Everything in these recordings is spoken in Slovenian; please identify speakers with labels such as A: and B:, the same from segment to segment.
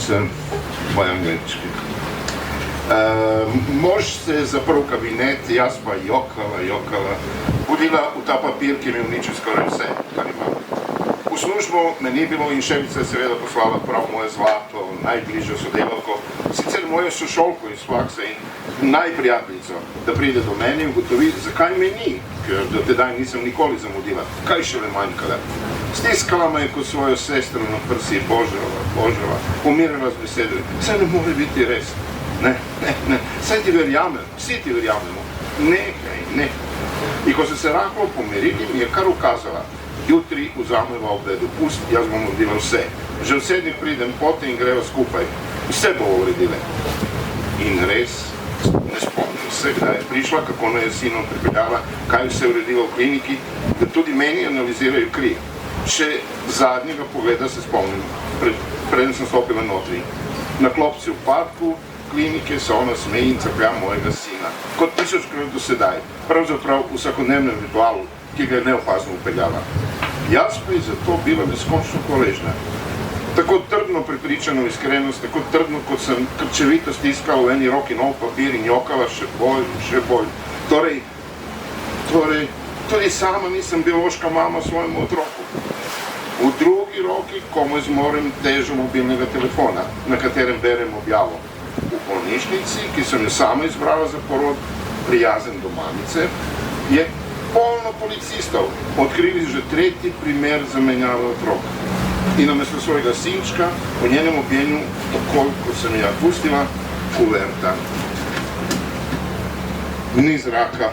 A: sem Bojan Glenčki. Mož se je zaprl v kabinet, jaz pa jokala, hodila v ta papir, ki mi uničil skoraj vse, kar imam. V službo me ni bilo in šefica je seveda poslala prav moje zlato, najbližjo sodelavko, sicer mojo sošolko iz faksa in najprijateljico, da pride do mene in ugotovi, zakaj me ni, ker do tedaj nisem nikoli zamudila, kaj šele manjkala. Stiskala me je kot svojo sestro na prsi, božala, umirala z besedo, vse ne more biti res. Ne, saj ti verjamem, vsi ti verjamemo, nehaj. In ko so se rahlo pomerili, mi je kar ukazala, jutri vzameva obed dopust, jaz bom uredila vse. Že v 7 pridem pote in greva skupaj, vse bo uredile. In res, ne spomnim se, kdaj je prišla, kako naj je sinom pripeljala, kaj vse je uredila v kliniki, da tudi meni analizirajo kri. Še zadnjega pogleda se spomnim, preden sem stopila notri. Na klopci v parku klinike se ona smeji in caplja mojega sina. Kot 1000krat do sedaj, pravzaprav v vsakodnevnem ritualu, ki ga je neopazno upeljala. Jaz pa je zato bila neskončno hvaležna. Tako trdno prepričano iskrenost, tako trdno, kot sem krčevito stiskala v eni roki nov papir in jokala še bolj. Torej, tudi sama nisem biološka mama svojemu otroku. V drugi roki komaj zmorem težo mobilnega telefona, na katerem berem objavo. V bolnišnici, ki sem jo sama izbrala za porod, prijazen do mamice, je polno policistov. Odkrili že 3. primer zamenjave otrok. In namesto svojega sinčka, v njenem objenju, takoj, kot sem ja pustila, kuverta. Ni zraka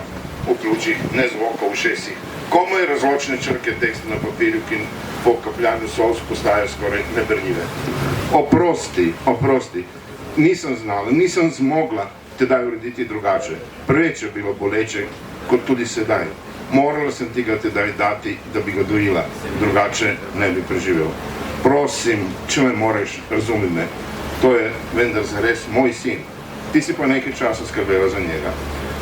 A: v pljučih, ne zvoka v ušesih. Komaj razločne črke teksta na papirju, ki po kapljanju solz postajajo skoraj neberljive. Oprosti. Nisem znala, nisem zmogla tedaj urediti drugače. Preveč je bilo boleče, kot tudi sedaj. Morala sem ti ga tedaj dati, da bi ga dojila, drugače ne bi preživel. Prosim, če me moraš, razumi me. To je vendar zares moj sin. Ti si pa nekaj časa skrbela za njega.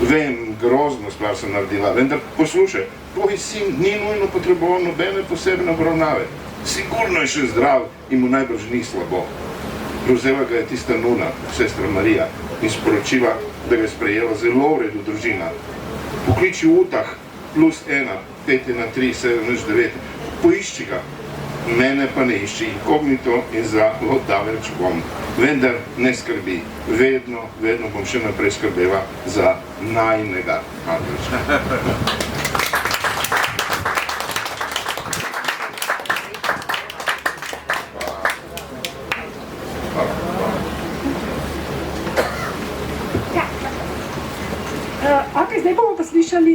A: Vem, grozno stvar sem naredila, vendar poslušaj, tvoj sin ni nujno potreboval nobene posebne obravnave. Sigurno je še zdrav in mu najbrž ni slabo. Prevzela ga je tista nuna, sestra Marija, in sporočila, da ga je sprejela zelo v redu družina. Pokliči Utah, +1, 5 na 3, 7 na 9, poišči ga. Mene pa ne išči, inkognito in za daleč bom. Vendar ne skrbi, vedno bom še naprej skrbela za najnega Andrečka.
B: Zdaj bomo pa slišali